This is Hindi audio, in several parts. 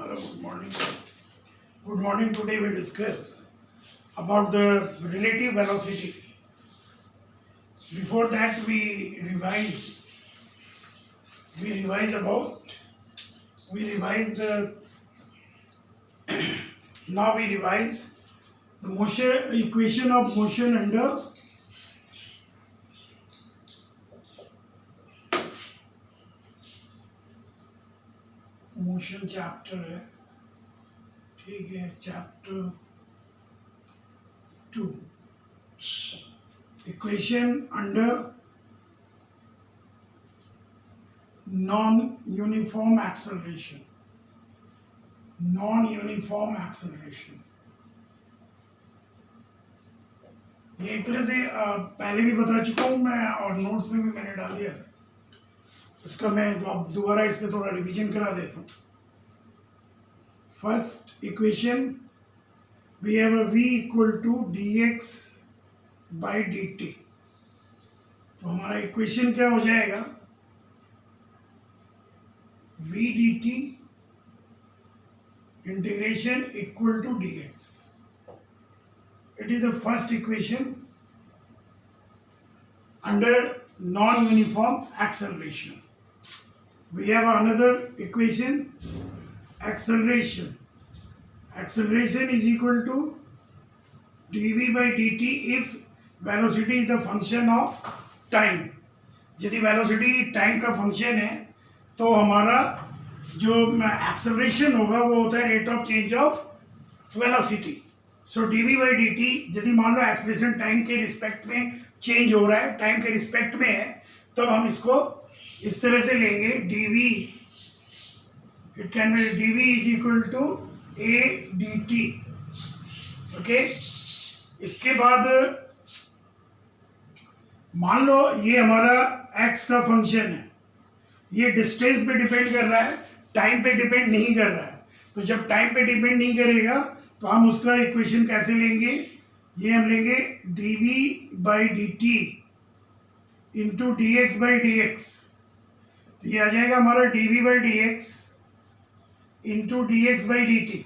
Hello, good morning. Good morning. Today we discuss about the relative velocity. Before that, we revise the now we revise the motion equation of motion under motion chapter है, ठीक है, chapter 2 equation under non uniform acceleration. ये एक तरह से पहले भी बता चुका हूँ मैं और नोट्स में भी मैंने डाल दिया था। इसका मैं अब दोबारा इस पर थोड़ा रिवीजन करा देता हूँ। First equation we have a v equal to dx by dt। तो हमारा इक्वेशन क्या हो जाएगा, v dt integration equal to dx। It is the first equation under non uniform acceleration. We have another equation, acceleration. Acceleration is equal to dv by dt if velocity is the function of time. यदि velocity time का function है तो हमारा जो acceleration होगा वो होता है rate of change of velocity. So dv by dt यदि मान लो acceleration time के respect में change हो रहा है, time के respect में है, तो हम इसको इस तरह से लेंगे dv, it can be dv is equal to a dt। Okay, इसके बाद मान लो ये हमारा x का फंक्शन है, ये डिस्टेंस पे डिपेंड कर रहा है, टाइम पे डिपेंड नहीं कर रहा है। तो जब टाइम पे डिपेंड नहीं करेगा तो हम उसका इक्वेशन कैसे लेंगे, ये हम लेंगे dv by dt into dx by dx। तो ये आ जाएगा हमारा dv by dx into dx by dt।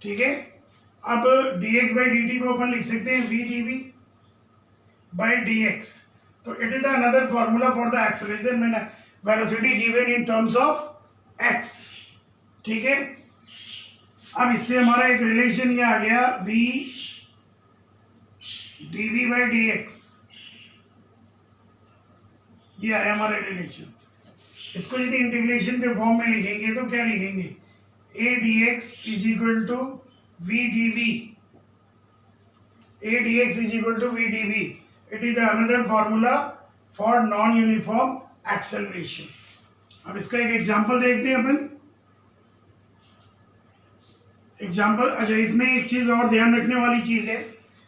ठीक है, अब dx बाई dt को अपन लिख सकते हैं v dv बाई dx। तो it is another formula for the acceleration when velocity given in terms of x। ठीक है, अब इससे हमारा एक रिलेशन ये आ गया v dv बाई dx, ये आया हमारा रिलेशन। इसको यदि इंटीग्रेशन के फॉर्म में लिखेंगे तो क्या लिखेंगे, a dx is equal to v dv, a dx is equal to v dv। It is another formula for non uniform acceleration. अब इसका एक एग्जांपल देखते हैं अपन। एग्जांपल, अच्छा इसमें एक चीज और ध्यान रखने वाली चीज है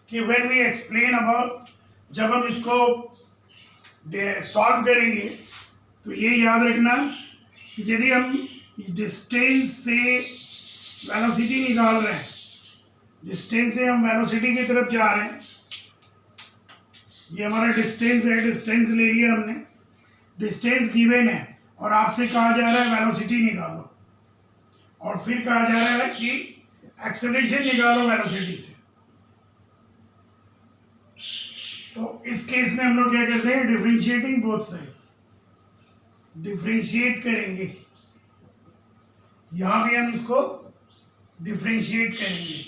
कि व्हेन वी एक्सप्लेन अबाउट, जब हम इसको सॉल्व करेंगे तो ये याद रखना कि यदि हम डिस्टेंस से वेलोसिटी निकाल रहे हैं, डिस्टेंस से हम वेलोसिटी की तरफ जा रहे हैं, ये हमारा डिस्टेंस है, डिस्टेंस ले लिया हमने, डिस्टेंस गिवन है और आपसे कहा जा रहा है वेलोसिटी निकालो, और फिर कहा जा रहा है कि एक्सेलरेशन निकालो वेलोसिटी से। तो इस केस में हम लोग क्या करते हैं, डिफरेंशिएटिंग बोथ साइड, डिफरेंशिएट करेंगे। यहां भी हम इसको डिफरेंशिएट करेंगे।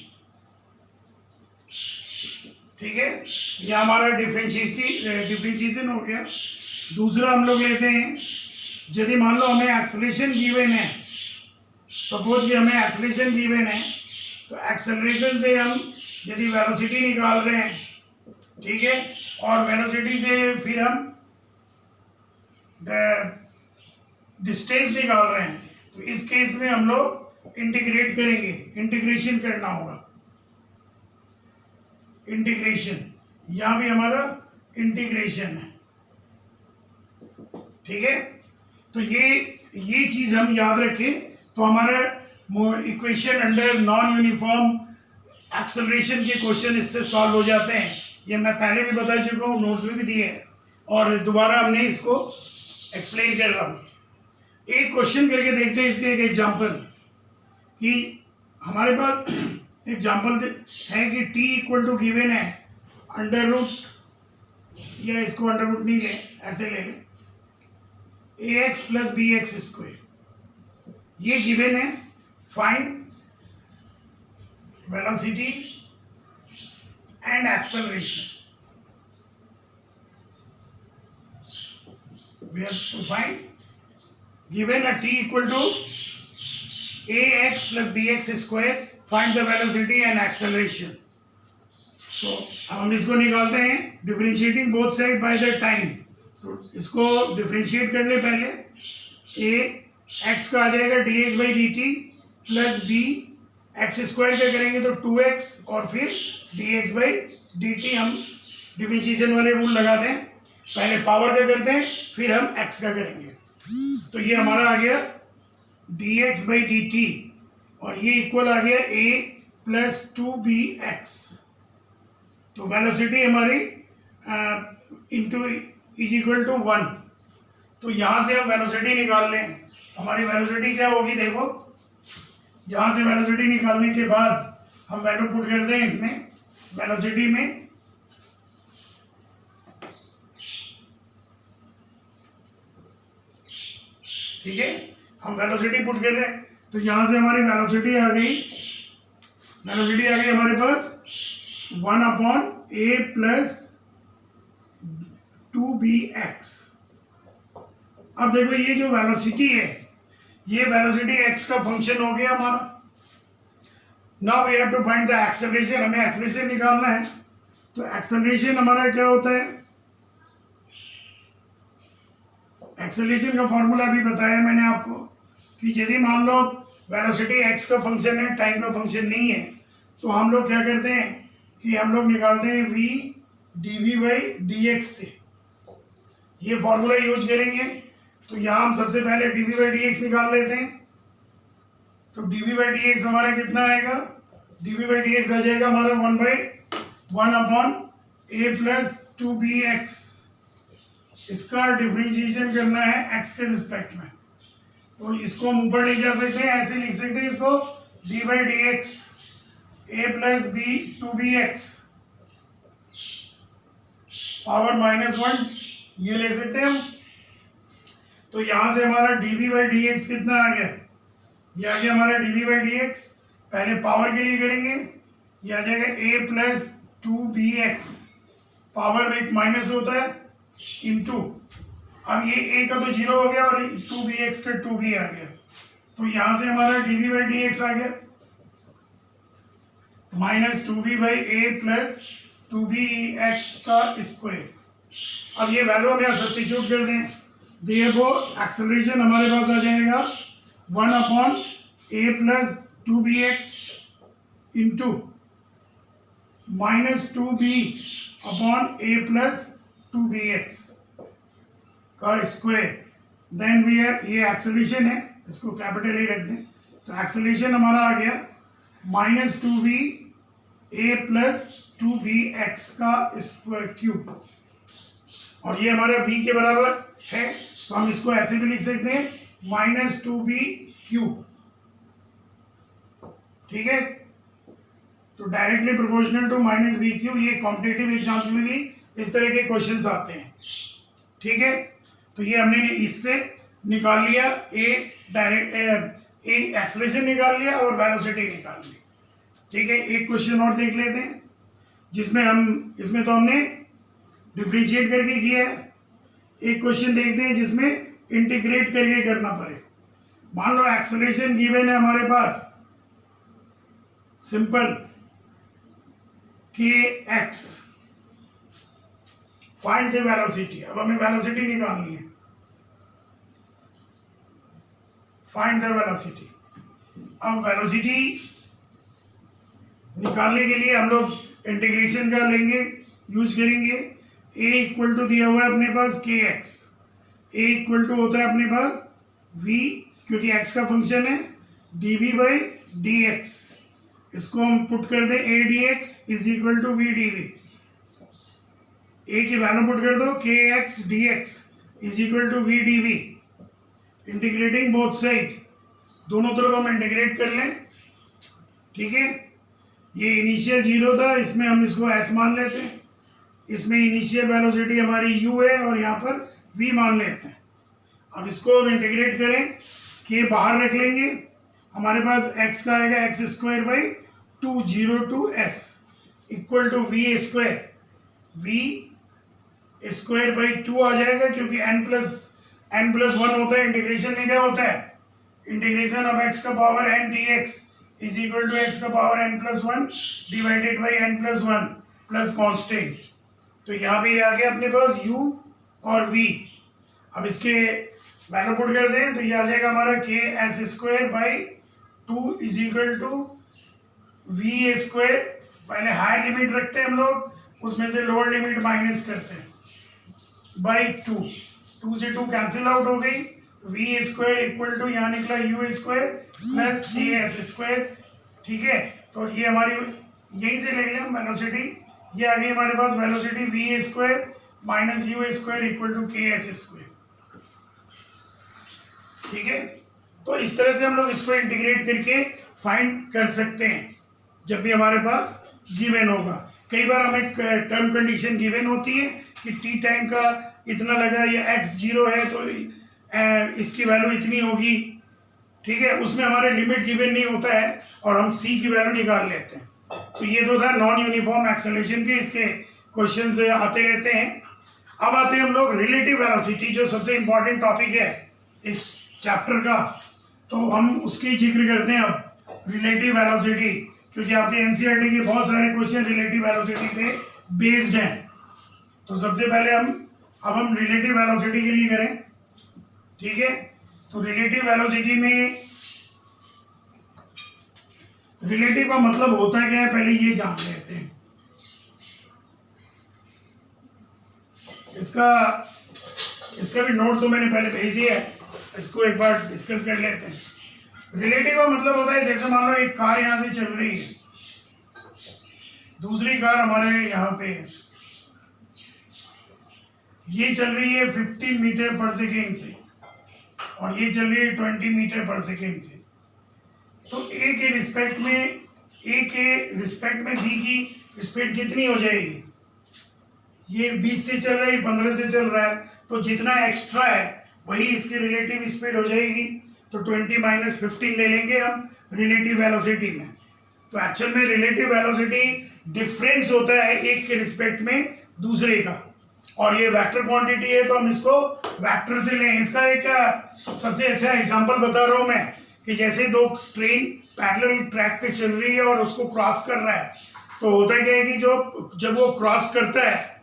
ठीक है, ये हमारा डिफरेंशिएशन हो गया। दूसरा हम लोग लेते हैं, यदि मान लो हमें एक्सेलरेशन गिवन है, सपोज कि हमें एक्सेलरेशन गिवन है, तो एक्सेलरेशन से हम यदि वेलोसिटी निकाल रहे हैं, ठीक है, और वेलोसिटी से फिर हम डिस्टेंस निकाल रहे हैं, तो इस केस में हम लोग इंटीग्रेट करेंगे, इंटीग्रेशन करना होगा। इंटीग्रेशन, यहां भी हमारा इंटीग्रेशन है। ठीक है, तो ये चीज हम याद रखें तो हमारा equation under non uniform acceleration के क्वेश्चन इससे सॉल्व हो जाते हैं। ये मैं पहले भी बता चुका हूँ, नोट्स में भी दिए हैं और दोबारा हमने इसको एक्सप्लेन कर रहा हूँ। एक क्वेश्चन करके देखते हैं, इसके एक एग्जांपल कि हमारे पास एग्जांपल है कि t इक्वल टू गिवन है अंडर रूट, या इसको अंडर रूट नहीं ले, ऐसे ले लें, ax plus b x square, ये गिवन है। Find velocity and acceleration, we have to find, given a t equal to ax plus bx square, find the velocity and acceleration. तो हम इसको निकालते हैं differentiating both side by the time. तो इसको डिफरेंशिएट कर ले पहले, a x का आ जाएगा dx by dt plus b x square का करेंगे तो 2x, और फिर dx बाई dt हम डिफरेंशिएशन वाले रूल लगाते हैं, पहले पावर का करते हैं फिर हम x का करेंगे। तो ये हमारा आ गया dx बाई dt, और ये इक्वल आ गया a प्लस 2bx। तो वेलोसिटी हमारी इंटू इज इक्वल टू 1। तो यहाँ से हम वेलोसिटी निकाल लें, हमारी वेलोसिटी क्या होगी, देखो यहाँ से वेलोसिटी निकालने के बाद हम वैल्यू पुट करते हैं इसमें वेलोसिटी में, ठीक है, हम वेलोसिटी पुट कर रहे हैं। तो यहाँ से हमारी वेलोसिटी आ गई हमारे पास 1 अपॉन a प्लस 2bx। अब देखो ये जो वेलोसिटी है, ये वेलोसिटी x का फंक्शन हो गया हमारा। Now we have to find the acceleration, हमें एक्सेलरेशन निकालना है। तो एक्सेलरेशन हमारा क्या होता है, एक्सेलरेशन का फॉर्मूला भी बताया मैंने आपको कि यदि मान लो वेलोसिटी x का फंक्शन है, टाइम का फंक्शन नहीं है, तो हम लोग क्या करते हैं कि हम लोग निकालते हैं v dv बाई dx से, ये फॉर्मूला यूज करेंगे। तो यहाँ हम सबसे पहले dv बाई dx निकाल लेते हैं। तो dv बाई dx हमारा कितना आएगा, dv बाई dx आ जाएगा हमारा 1 अपॉन a प्लस 2bx। इसका डिफरेंशिएशन करना है x के रिस्पेक्ट में, तो इसको हम ऊपर ले जा सकते हैं, ऐसे लिख सकते हैं इसको d by d x a plus b 2bx power -1, ये ले सकते हैं हम। तो यहाँ से हमारा dv बाई डी एक्स कितना आ गया, ये आ गया हमारा dv बाई डी एक्स, पहले पावर के लिए करेंगे, ये आ जाएगा a प्लस 2bx, पावर में एक माइनस होता है इंटू, अब ये a का तो 0 हो गया और 2bx का 2b आ गया। तो यहाँ से हमारा dv बाई डी एक्स आ गया minus 2b by a plus 2bx का स्क्वायर। अब ये वैल्यू हम यहाँ सब्स्टिट्यूट कर दें, देयरफॉर एक्सेलरेशन हमारे पास आ जाएगा 1 upon a plus 2bx into minus 2b upon a plus 2bx का स्क्वायर। देन वी हैव, ये एक्सेलरेशन है, इसको कैपिटल ए रख दें। तो एक्सेलरेशन हमारा आ गया minus 2b a plus 2bx का स्क्वायर क्यूब, और ये हमारा v के बराबर है, तो हम इसको ऐसे भी लिख सकते हैं माइनस 2b क्यूब, ठीक है। तो directly proportional to minus b cube, ये कॉम्पिटिटिव एग्जाम्स में भी इस तरह के क्वेश्चंस आते हैं, ठीक है। तो ये हमने इससे निकाल लिया ए एक्सेलरेशन निकाल लिया और वेलोसिटी निकाल ली, ठीक है। एक क्वेश्चन और देख लेते हैं इसमें तो हमने डिफरेंशिएट करके किया है। एक क्वेश्चन देखते हैं जिसमें इंटीग्रेट करके करना पड़े। मान लो एक्सेलरेशन गिवन है हमारे पास, simple kx, find the velocity. अब हमें वेलोसिटी निकालनी है, फाइंड द वेलोसिटी। अब वेलोसिटी निकालने के लिए हम लोग इंटीग्रेशन का लेंगे, यूज करेंगे। a इक्वल टू दिया हुआ है अपने पास kx, a इक्वल टू होता है अपने पास v, क्योंकि x का फंक्शन है, dv बाई dx। इसको हम पुट कर दें a dx is equal to v dv। a की वैल्यू पुट कर दो kx dx is equal to v dv। Integrating both side, दोनों तरफ हम इंटीग्रेट कर लें, ठीक है। ये इनिशियल 0 था, इसमें हम इसको s मान लेते हैं, इसमें इनिशियल वेलोसिटी हमारी u है और यहाँ पर v मान लेते हैं। अब इसको इंटीग्रेट करें, k बाहर रख लेंगे, हमारे पास x का आएगा x square by 2 0 to s equal to v square by 2 आ जाएगा, क्योंकि n प्लस 1 होता है। इंटीग्रेशन में क्या होता है, इंटीग्रेशन ऑफ x का power n dx is equal to x का power n plus 1 divided by n plus 1 plus constant. तो यहाँ पे आ गया अपने पास u और v। अब इसके वैल्यू पुट कर दें तो ये आ जाएगा हमारा k s square by 2 is equal to v square. पहले हायर लिमिट रखते हैं हम लोग, उसमें से लोअर लिमिट माइनस करते हैं, बाई 2 से 2 कैंसिल आउट हो गई, v स्क्वायर इक्वल टू यहाँ निकला u square plus k s square, ठीक है। तो ये हमारी यहीं से ले लिया वेलोसिटी, ये आ गई हमारे पास velocity v square minus u square equal to k s square, ठीक है। तो इस तरह से हम लोग इसको इंटीग्रेट करके फाइंड कर सकते हैं जब भी हमारे पास गिवन होगा। कई बार हमें टर्म कंडीशन गिवन होती है कि t टाइम का इतना लगा या x 0 है तो इसकी वैल्यू इतनी होगी, ठीक है। उसमें हमारे लिमिट गिवन नहीं होता है और हम c की वैल्यू निकाल लेते हैं। तो ये तो था नॉन यूनिफॉर्म एक्सेलरेशन के, इसके क्वेश्चंस आते रहते हैं। अब आते हैं हम लोग रिलेटिव वेलोसिटी, जो सबसे इंपॉर्टेंट टॉपिक है इस चैप्टर का, तो हम उसकी जिक्र करते हैं अब, रिलेटिव वेलोसिटी, क्योंकि आपके एनसीईआरटी के बहुत सारे क्वेश्चन रिलेटिव वेलोसिटी पे बेस्ड हैं। तो सबसे पहले हम रिलेटिव वेलोसिटी के लिए करें, ठीक है। तो रिलेटिव वेलोसिटी में रिलेटिव का मतलब होता क्या है पहले ये जान लेते हैं। इसका भी नोट तो मैंने पहले भेज दिया है, इसको एक बार डिस्कस कर लेते हैं। रिलेटिव का मतलब होता है, जैसे मान लो एक कार यहाँ से चल रही है, दूसरी कार हमारे यहाँ पे है, ये चल रही है 15 मीटर पर सेकेंड से और ये चल रही है 20 मीटर पर सेकेंड से। तो ए के रिस्पेक्ट में बी की स्पीड कितनी हो जाएगी, ये 20 से चल रहा है, 15 से चल रहा है, तो जितना एक्स्ट्रा है वही इसकी रिलेटिव स्पीड हो जाएगी। तो 20 माइनस 15 ले लेंगे हम रिलेटिव वेलोसिटी में। तो एक्चुअल में रिलेटिव वेलोसिटी डिफरेंस होता है एक के रिस्पेक्ट में दूसरे का, और ये वेक्टर क्वांटिटी है तो हम इसको वेक्टर से लें। इसका एक सबसे अच्छा एग्जांपल बता रहा हूँ मैं, कि जैसे दो ट्रेन पैरेलल ट्रैक पे चल रही है और उसको क्रॉस कर रहा है, तो होता क्या है कि जब वो क्रॉस करता है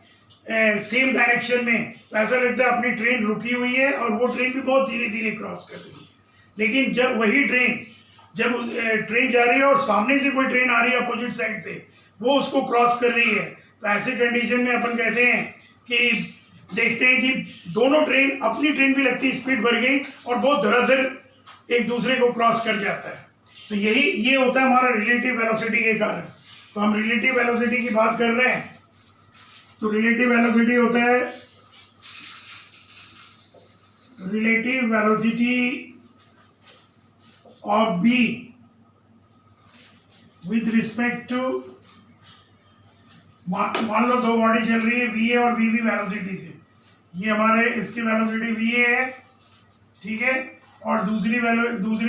सेम डायरेक्शन में, तो ऐसा लगता है अपनी ट्रेन रुकी हुई है और वो ट्रेन भी बहुत धीरे धीरे क्रॉस कर रही है। लेकिन जब वही ट्रेन जा रही है और सामने से कोई ट्रेन आ रही है अपोजिट साइड से, वो उसको क्रॉस कर रही है, तो ऐसे कंडीशन में अपन कहते हैं कि देखते हैं कि दोनों ट्रेन, अपनी ट्रेन भी लगती स्पीड बढ़ गई और बहुत धड़ाधड़ एक दूसरे को क्रॉस कर जाता है। तो ये होता है हमारा रिलेटिव वेलोसिटी के कारण। तो हम रिलेटिव वेलोसिटी की बात कर रहे हैं, तो रिलेटिव वेलोसिटी होता है relative velocity of B with respect to, मान लो दो बॉडी चल रही है वी ए और वी बी वेलोसिटी से, ये हमारे इसकी वेलोसिटी वी ए है, ठीक है, और दूसरी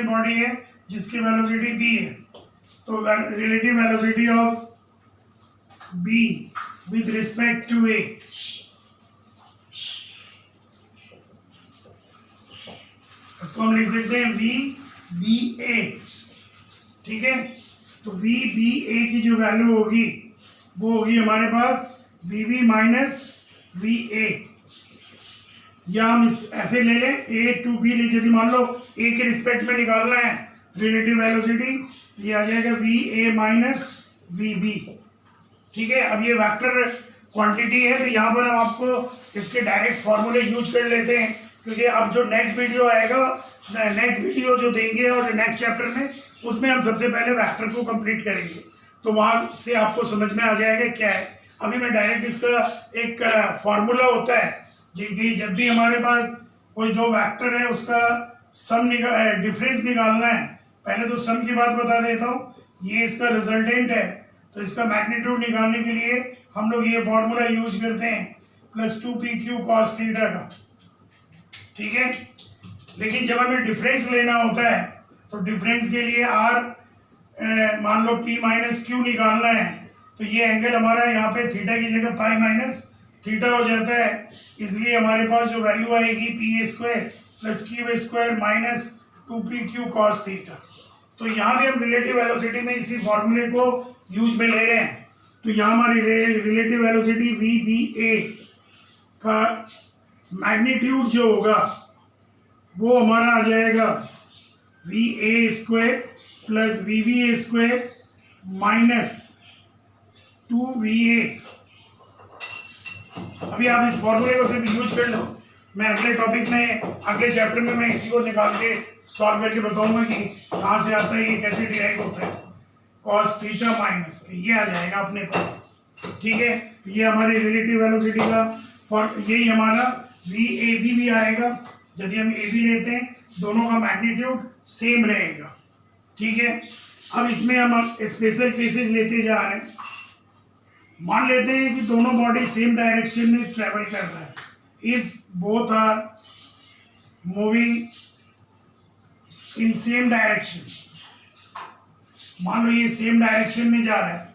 बॉडी है जिसकी वेलोसिटी बी है। तो relative velocity of B with respect to A, इसको हम लिख सकते हैं वी बी ए, ठीक है। तो वी बी ए की जो वैल्यू होगी वो होगी हमारे पास V B minus V A, या हम ऐसे ले लें ए टू बी ले, यदि मान लो ए के रिस्पेक्ट में निकालना है रिलेटिव वेलोसिटी, ये आ जाएगा v A minus v B, ठीक है। अब ये वेक्टर क्वांटिटी है, तो यहाँ पर हम आपको इसके डायरेक्ट फॉर्मूले यूज कर लेते हैं, क्योंकि अब जो नेक्स्ट वीडियो आएगा, नेक्स्ट वीडियो जो देंगे और नेक्स्ट चैप्टर में, उसमें हम सबसे पहले वेक्टर को कंप्लीट करेंगे, तो वहाँ से आपको समझ में आ जाएगा क्या है। अभी मैं डायरेक्ट इसका एक फार्मूला होता है कि जब भी हमारे पास कोई दो वेक्टर है उसका डिफरेंस निकालना है। पहले तो सम की बात बता देता हूँ, ये इसका रिजल्टेंट है, तो इसका मैग्नीट्यूड निकालने के लिए हम लोग ये फॉर्मूला यूज करते हैं +2pq cos थीटा का, ठीक है। लेकिन जब हमें डिफरेंस लेना होता है तो डिफरेंस के लिए r मान लो p माइनस क्यू निकालना है, तो ये एंगल हमारा यहाँ पे थीटा की जगह पाई माइनस थीटा हो जाता है। इसलिए हमारे पास जो वैल्यू आएगी p² + q² minus 2pq cos theta. तो यहाँ भी हम रिलेटिव वेलोसिटी में इसी फॉर्मूले को यूज में ले रहे हैं। तो यहाँ हमारी रिलेटिव वेलोसिटी vba का मैग्नीट्यूड जो होगा वो हमारा आ जाएगा va² + vba² माइनस 2va। अभी आप इस फॉर्मूले को सिर्फ यूज कर लो, मैं अगले टॉपिक में अगले चैप्टर में मैं इसी को निकाल के सॉल्व करके बताऊंगा कि कहाँ से आता है, ये कैसे डिराइव होता है। cos थीटा माइनस ये आ जाएगा अपने पास, ठीक है। ये हमारी रिलेटिव वेलोसिटी का यही हमारा VAB भी आएगा। यदि हम AB लेते हैं दोनों का मैग्नीट्यूड सेम रहेगा, ठीक है। अब इसमें हम स्पेशल केसेस लेते जा रहे हैं। मान लेते हैं कि दोनों बॉडी सेम डायरेक्शन में ट्रेवल कर रहा है। If both are moving in same direction, मान लो ये सेम डायरेक्शन में जा रहा है,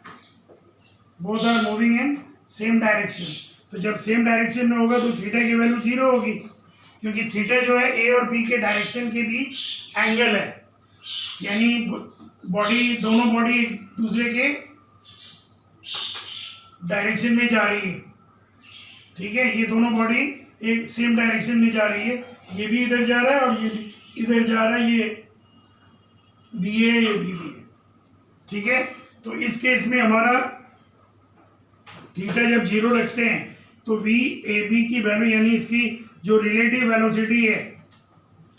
both are moving in same direction. तो जब सेम डायरेक्शन में होगा तो थीटा की वैल्यू 0 होगी, क्योंकि थीटा जो है ए और बी के डायरेक्शन के बीच एंगल है, यानी दोनों बॉडी एक दूसरे के डायरेक्शन में जा रही है, ठीक है। ये दोनों बॉडी एक सेम डायरेक्शन में जा रही है, ये भी इधर जा रहा है और ये भी इधर जा रहा है, ये बी है ये बी है, ठीक है। तो इस केस में हमारा थीटा जब 0 रखते हैं तो VAB की वैल्यू यानी इसकी जो रिलेटिव वेलोसिटी है,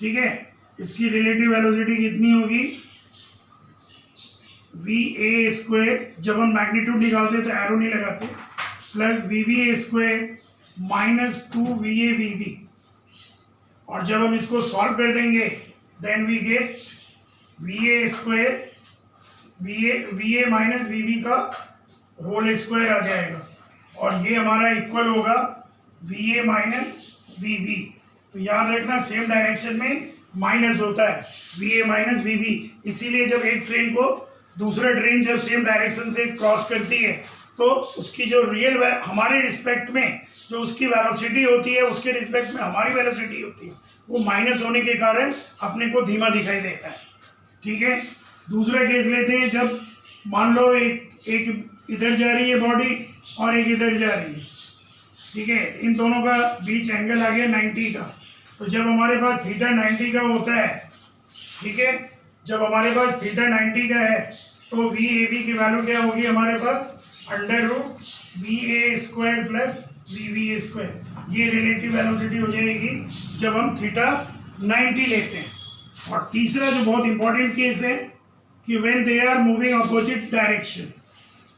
ठीक है, इसकी रिलेटिव वेलोसिटी कितनी होगी VA², जब हम मैग्नीट्यूड निकालते तो एरो नहीं लगाते, + VBA² माइनस 2VAVB। और जब हम इसको सॉल्व कर देंगे then we get VA minus VB का होल स्क्वायर आ जाएगा, और ये हमारा इक्वल होगा VA माइनस VB। तो याद रखना सेम डायरेक्शन में माइनस होता है VA माइनस VB। इसीलिए जब एक ट्रेन को दूसरा ट्रेन जब सेम डायरेक्शन से क्रॉस करती है तो उसकी जो रियल हमारे रिस्पेक्ट में जो उसकी वेलोसिटी होती है उसके रिस्पेक्ट में हमारी वेलोसिटी होती है वो माइनस होने के कारण अपने को धीमा दिखाई देता है, ठीक है। दूसरा केस लेते हैं, जब मान लो एक इधर जा रही है बॉडी और एक इधर जा रही है, ठीक है, इन दोनों का बीच एंगल आ गया 90 का। तो जब हमारे पास थीटा 90 का होता है, ठीक है, जब हमारे पास थीटा 90 का है तो VAB की वैल्यू क्या होगी हमारे पास √VA² + VBA²। ये रिलेटिव वेलोसिटी हो जाएगी जब हम थीटा 90 लेते हैं। और तीसरा जो बहुत इंपॉर्टेंट केस है कि when they are moving opposite direction,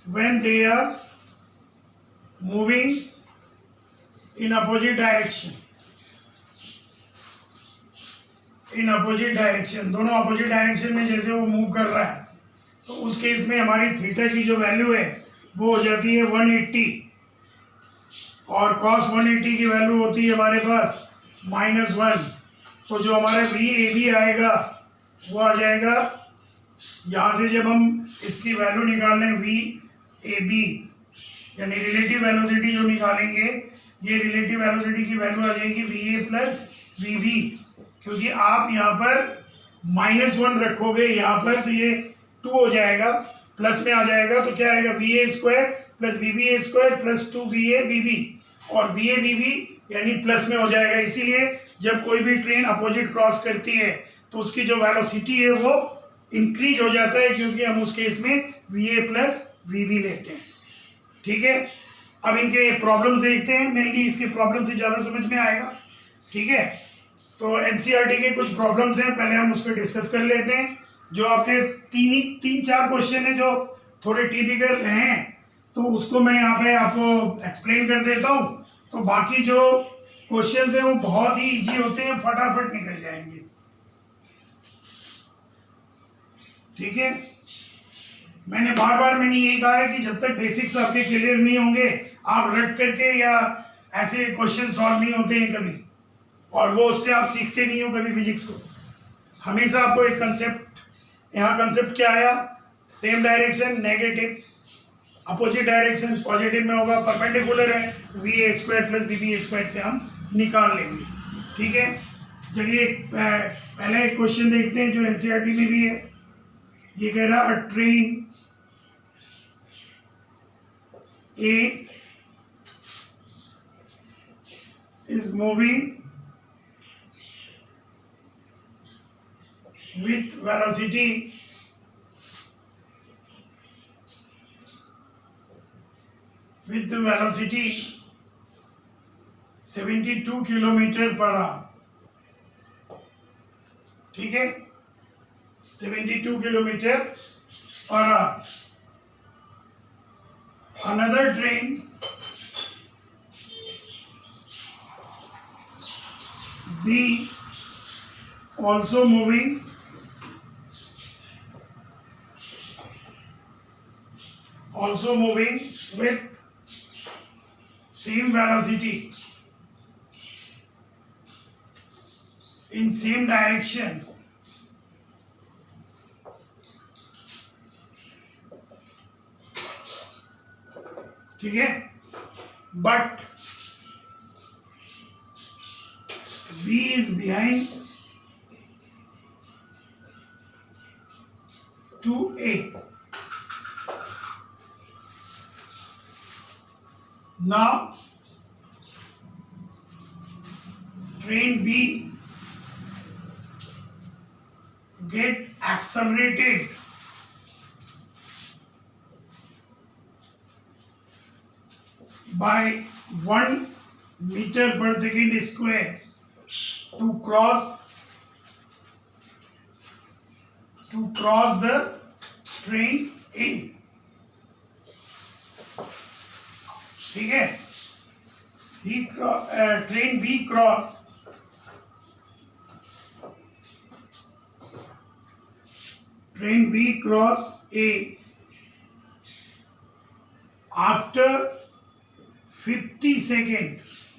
when they are moving in opposite direction, दोनों अपोजिट डायरेक्शन में जैसे वो मूव कर रहा है, तो उस केस में हमारी थीटा की जो वैल्यू है वो हो जाती है 180, और cos 180 की वैल्यू होती है हमारे पास -1। तो जो हमारा VAB आएगा वो आ जाएगा, यहाँ से जब हम इसकी वैल्यू निकालें VAB यानी रिलेटिव वेलोसिटी जो निकालेंगे, ये रिलेटिव वेलोसिटी की वैल्यू आ जाएगी VA + VB, क्योंकि आप यहाँ पर -1 रखोगे यहाँ पर तो ये 2 हो जाएगा, प्लस में आ जाएगा तो क्या आएगा VA² + VBA² + 2VAVB, और VAVB यानी प्लस में हो जाएगा। इसीलिए जब कोई भी ट्रेन अपोजिट क्रॉस करती है तो उसकी जो वेलोसिटी है वो इंक्रीज हो जाता है, क्योंकि हम उस केस में VA + VB लेते हैं, ठीक है। अब इनके प्रॉब्लम्स देखते हैं, मेनली इसके प्रॉब्लम से ज़्यादा समझ में आएगा, ठीक है। तो NCERT के कुछ प्रॉब्लम्स हैं, पहले हम उसको डिस्कस कर लेते हैं। जो आपके 3-4 क्वेश्चन है जो थोड़े टिपिकल हैं, तो उसको मैं यहाँ पे आपको एक्सप्लेन कर देता हूँ। तो बाकी जो क्वेश्चंस हैं वो बहुत ही इजी होते हैं, फटाफट निकल जाएंगे, ठीक है, मैंने यही कहा है कि जब तक बेसिक्स आपके क्लियर नहीं होंगे आप रट करके या ऐसे क्वेश्चन सॉल्व नहीं होते हैं कभी, और वो उससे आप सीखते नहीं हो कभी फिजिक्स को। हमेशा आपको एक कंसेप्ट, यहाँ कंसेप्ट क्या आया, same direction negative, opposite direction positive में होगा, परपेंडिकुलर है va² प्लस bb² से हम निकाल लेंगे। ठीक है, चलिए पहले एक क्वेश्चन देखते हैं जो एनसीईआरटी में भी है। ये कह रहा अ train A is moving with velocity with the velocity 72 kilometre per hour. ठीक है, 72 kilometre per hour. Another train B also moving with same velocity in same direction ठीक है, but B is behind to A. Now train B get accelerated by 1 meter per second square to cross the train A। ठीक है, train B cross A after 50 seconds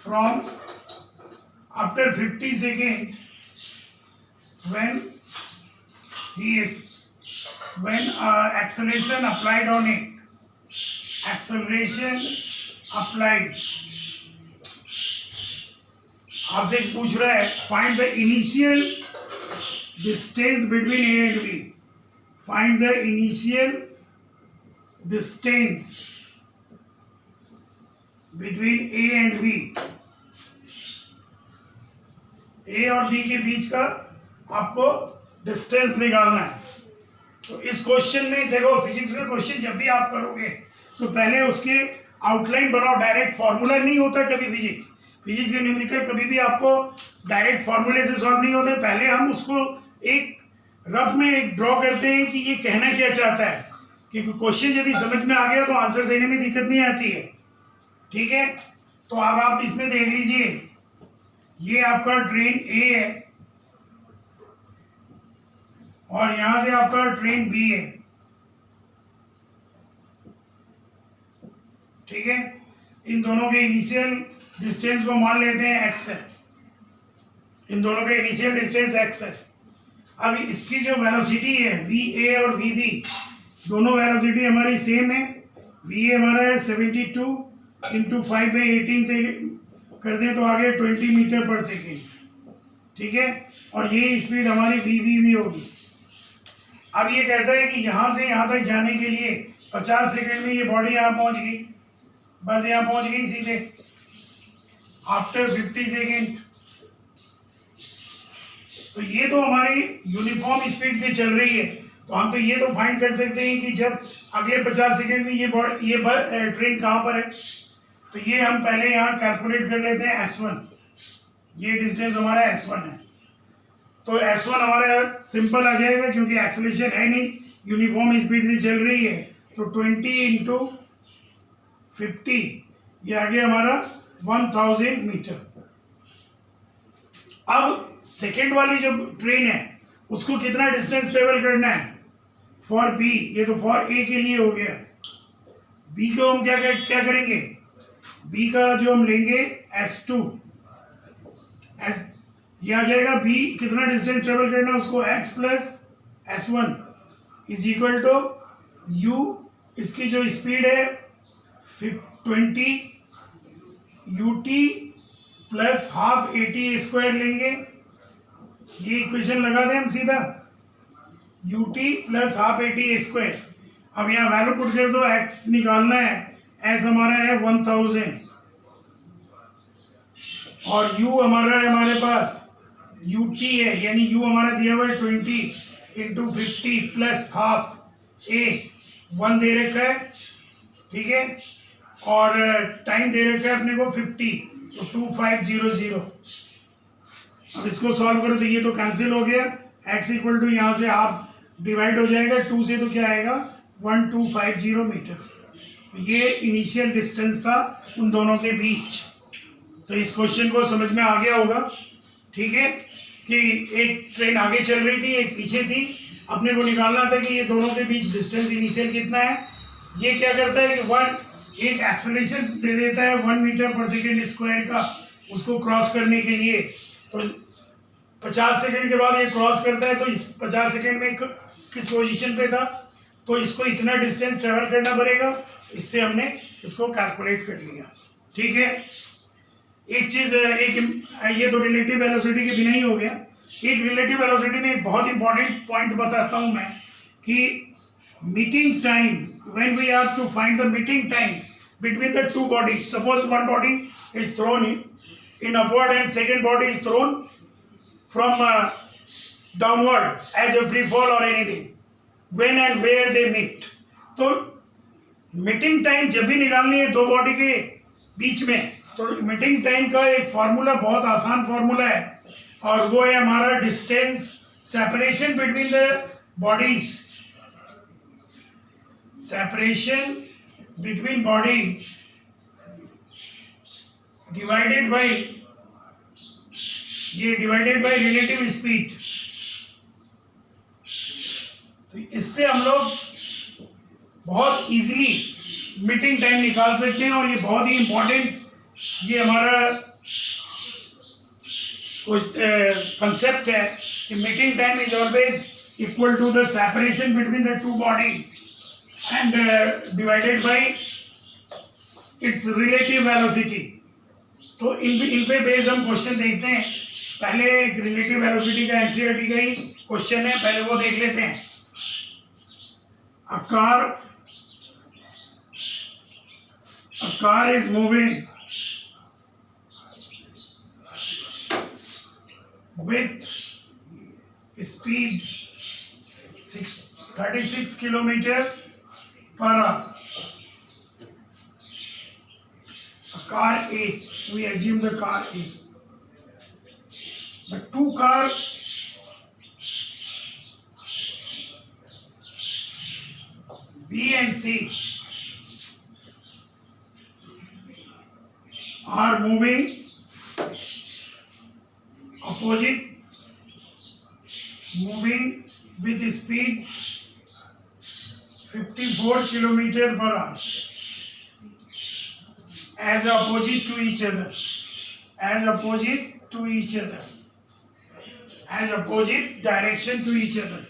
from after 50 seconds when acceleration applied on it, आपसे पूछ रहा है find the initial distance between A and B। Find the initial distance between A and B। A और B के बीच का आपको डिस्टेंस निकालना है। तो इस क्वेश्चन में देखो, फिजिक्स का क्वेश्चन जब भी आप करोगे तो पहले उसके आउटलाइन बनाओ, डायरेक्ट फॉर्मूला नहीं होता कभी फिजिक्स के न्यूमेरिकल कभी भी आपको डायरेक्ट फॉर्मूले से सॉल्व नहीं होते। पहले हम उसको एक रफ में एक ड्रॉ करते हैं कि ये कहना क्या चाहता है, क्योंकि क्वेश्चन यदि समझ में आ गया तो आंसर देने में दिक्कत नहीं आती है। ठीक है, तो अब आप इसमें देख लीजिए, ये आपका ट्रेन A है और यहां से आपका ट्रेन B है। ठीक है, इन दोनों के इनिशियल डिस्टेंस को मान लेते हैं x है। इन दोनों के इनिशियल डिस्टेंस x है। अब इसकी जो वेलोसिटी है va और vb, दोनों वेलोसिटी हमारी सेम है। va हमारा है 72 इंटू 5/18 से कर दें तो आगे 20 मीटर पर सेकेंड। ठीक है, और ये स्पीड हमारी vb भी होगी। अब ये कहता है कि यहाँ से यहाँ तक जाने के लिए 50 सेकेंड में ये बॉडी यहाँ पहुँच गई, बस यहाँ पहुँच गई सीधे। आफ्टर 50 सेकेंड, तो ये तो हमारी यूनिफॉर्म स्पीड से चल रही है, तो हम तो ये तो फाइंड कर सकते हैं कि जब अगले 50 सेकेंड में ये ट्रेन कहाँ पर है। तो ये हम पहले यहाँ कैलकुलेट कर लेते हैं S1। ये डिस्टेंस हमारा S1 है, तो S1 हमारा सिंपल आ जाएगा क्योंकि एक्सेलरेशन है नहीं, यूनिफॉर्म स्पीड से चल रही है। तो 20 इंटू 50 ये आ गया हमारा 1000 मीटर। अब सेकेंड वाली जो ट्रेन है उसको कितना डिस्टेंस ट्रेवल करना है फॉर बी, ये तो फॉर ए के लिए हो गया। बी को हम क्या करेंगे, बी का जो हम लेंगे S2, एस ये आ जाएगा बी कितना डिस्टेंस ट्रेवल करना है उसको x plus S1 is equal to u, इसकी जो स्पीड है 20 ut प्लस हाफ AT² लेंगे। ये इक्वेशन लगा दें हम सीधा, ut प्लस हाफ AT²। अब यहाँ वैल्यू पुट कर दो, x निकालना है, s हमारा है 1000 और u हमारा है हमारे पास ut है, यानी u हमारा दिया हुआ है 20 इंटू 50 प्लस हाफ a 1 दे रखा है, ठीक है, और टाइम दे रखा है अपने को 50, तो 2500। अब इसको सॉल्व करो तो ये तो कैंसिल हो गया, x इक्वल टू यहाँ से हाफ डिवाइड हो जाएगा 2 से, तो क्या आएगा 1250 मीटर। तो ये इनिशियल डिस्टेंस था उन दोनों के बीच। तो इस क्वेश्चन को समझ में आ गया होगा, ठीक है, कि एक ट्रेन आगे चल रही थी एक पीछे थी, अपने को निकालना था कि ये दोनों के बीच डिस्टेंस इनिशियल कितना है। ये क्या करता है कि एक एक्सेलरेशन दे देता है 1 मीटर पर सेकेंड स्क्वायर का उसको क्रॉस करने के लिए, तो 50 सेकेंड के बाद ये क्रॉस करता है, तो इस 50 सेकेंड में किस पोजीशन पे था, तो इसको इतना डिस्टेंस ट्रेवल करना पड़ेगा। इससे हमने इसको कैलकुलेट कर लिया, ठीक है। एक चीज़, ये तो रिलेटिव वेलोसिटी के बिना ही हो गया। एक रिलेटिव वेलोसिटी में एक बहुत इंपॉर्टेंट पॉइंट बताता हूँ मैं कि meeting time, when we have to find the meeting time between the two bodies, suppose one body is thrown in upward and second body is thrown from downward as a free fall और anything, when and where they meet. तो मीटिंग टाइम जब भी निकालनी है दो बॉडी के बीच में, तो मीटिंग टाइम का एक फार्मूला, बहुत आसान फार्मूला है, और वो है हमारा distance separation between the bodies, separation between body divided by, ये डिवाइडेड बाय रिलेटिव स्पीड। तो इससे हम लोग बहुत इजीली मीटिंग टाइम निकाल सकते हैं, और ये बहुत ही इंपॉर्टेंट, ये हमारा कंसेप्ट है कि meeting time is always equal to the separation between the two bodies and divided by its relative velocity. तो इन पे बेस्ड हम क्वेश्चन देखते हैं। पहले एक रिलेटिव वेलोसिटी का एनसीईआरटी का ही क्वेश्चन है, पहले वो देख लेते हैं। A car is moving with speed 36 kilometer per hour. A car A, we assume the car A. The two cars B and C are moving opposite, moving with speed 54 kilometer per hour as opposite to each other, as opposite to each other, as opposite direction to each other.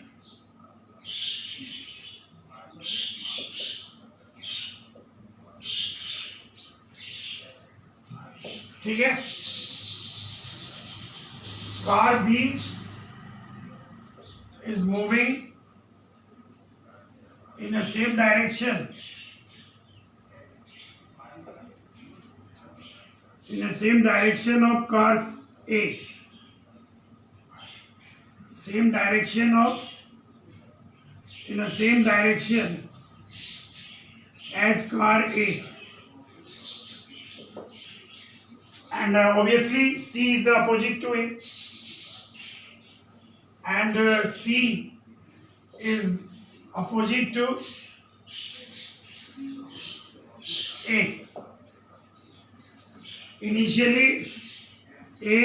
ठीक है, car B is moving in the same direction, in the same direction of cars A, same direction of, in the same direction as car A. And obviously C is the opposite to A, and C is opposite to A. Initially A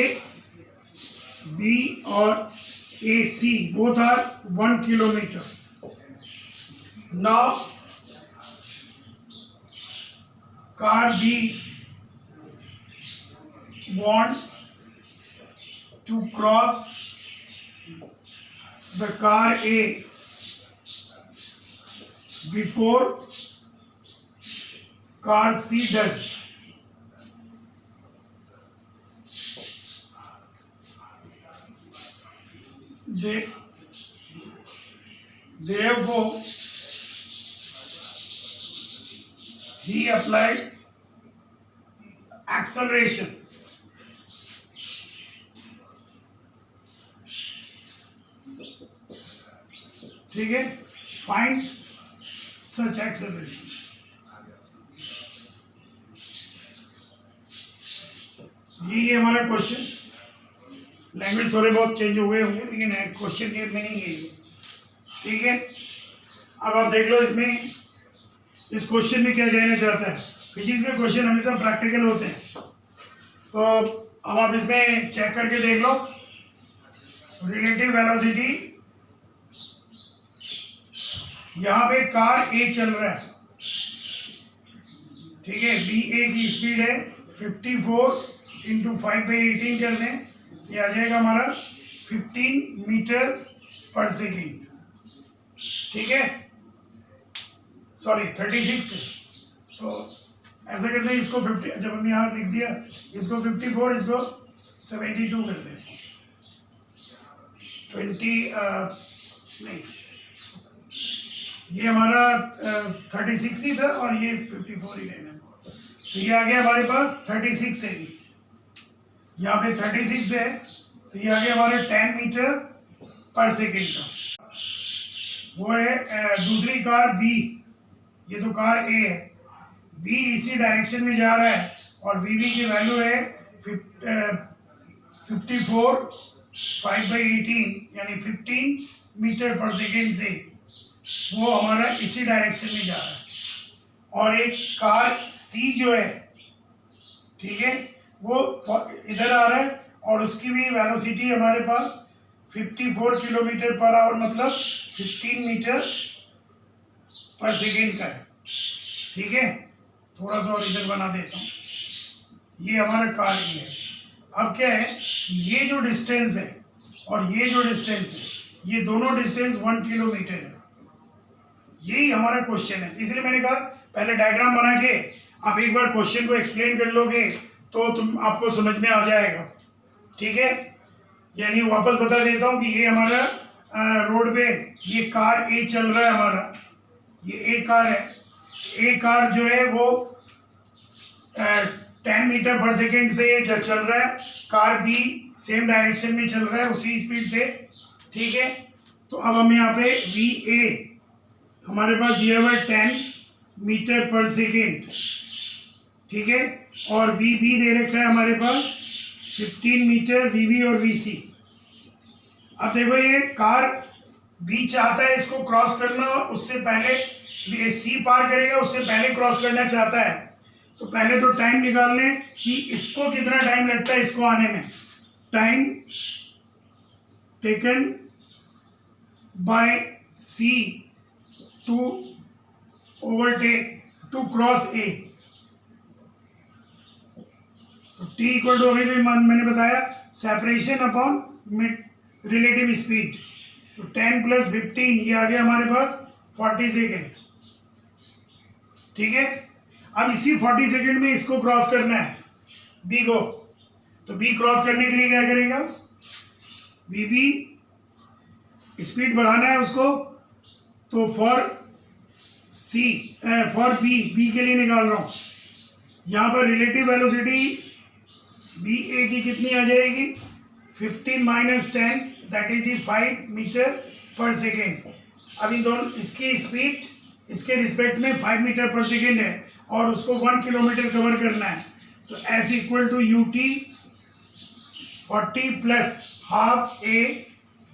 B और A C both are 1 kilometer. Now car B wants to cross the car A before car C does. Therefore, he applied acceleration. ठीक है, find such acceleration. ये हमारा क्वेश्चन. लैंग्वेज थोड़े बहुत चेंज हो गए होंगे लेकिन क्वेश्चन की मीनिंग यही है. ठीक है, अब आप देख लो इसमें इस क्वेश्चन में क्या कहना चाहता है. फिजिक्स के क्वेश्चन हमेशा प्रैक्टिकल होते हैं, तो अब आप इसमें चेक करके देख लो. रिलेटिव वेलोसिटी, यहाँ पे कार ए चल रहा है. ठीक है, बी ए की स्पीड है 54 इंटू 5/18 कर दें, ये आ जाएगा हमारा 15 मीटर पर सेकेंड. ठीक है, सॉरी 36 है, तो ऐसा करते हैं इसको 50, जब हमने यहाँ लिख दिया इसको 54, इसको 72 कर देते हैं. 20 नहीं, ये हमारा 36 ही था और ये 54 ही रहना. तो ये आ गया हमारे पास 36 है, यहाँ पे 36 है, तो ये आ गया हमारे 10 मीटर पर सेकेंड का. वो है दूसरी कार बी, ये तो कार ए है. बी इसी डायरेक्शन में जा रहा है और वी बी की वैल्यू है 54 5/18 यानी 15 मीटर पर सेकेंड से वो हमारा इसी डायरेक्शन में जा रहा है. और एक कार सी जो है, ठीक है, वो इधर आ रहा है और उसकी भी वेलोसिटी हमारे पास 54 किलोमीटर पर आवर मतलब 15 मीटर पर सेकेंड का है. ठीक है, थोड़ा सा और इधर बना देता हूँ. ये हमारा कार ही है. अब क्या है, ये जो डिस्टेंस है और ये जो डिस्टेंस है, ये दोनों डिस्टेंस 1 किलोमीटर है. यही हमारा क्वेश्चन है. इसलिए मैंने कहा पहले डायग्राम बना के आप एक बार क्वेश्चन को एक्सप्लेन कर लोगे तो आपको समझ में आ जाएगा. ठीक है, यानी वापस बता देता हूँ कि ये हमारा रोड पे ये कार ए चल रहा है हमारा, ये ए कार है. ए कार जो है वो 10 मीटर पर सेकेंड से चल रहा है. कार बी सेम डायरेक्शन में चल रहा है उसी स्पीड से. ठीक है, तो अब हम यहाँ पे वी ए हमारे पास दिया हुआ है 10 मीटर पर सेकेंड. ठीक है, और वी बी दे रखा है हमारे पास 15 मीटर, वी बी और वी सी. अब देखो ये कार बी चाहता है इसको क्रॉस करना, उससे पहले सी पार करेगा, उससे पहले क्रॉस करना चाहता है. तो पहले तो टाइम निकाल लें कि इसको कितना टाइम लगता है इसको आने में. Time taken by C to overtake to cross A. तो टी इक्वल टू अभी भी मैंने बताया सेपरेशन अपॉन रिलेटिव स्पीड. तो 10 + 15 ये आ गया हमारे पास 40 सेकेंड. ठीक है, अब इसी 40 सेकेंड में इसको क्रॉस करना है बी को. तो बी क्रॉस करने के लिए क्या करेगा, बी बी स्पीड बढ़ाना है उसको. तो फॉर बी के लिए निकाल रहा हूँ. यहाँ पर रिलेटिव वेलोसिटी बी ए की कितनी आ जाएगी, 15 - 10 दैट इज दी 5 मीटर पर सेकेंड. अभी दोनों इसकी स्पीड इसके रिस्पेक्ट में 5 मीटर पर सेकेंड है और उसको 1 किलोमीटर कवर करना है. तो s equal to u t 40 + half a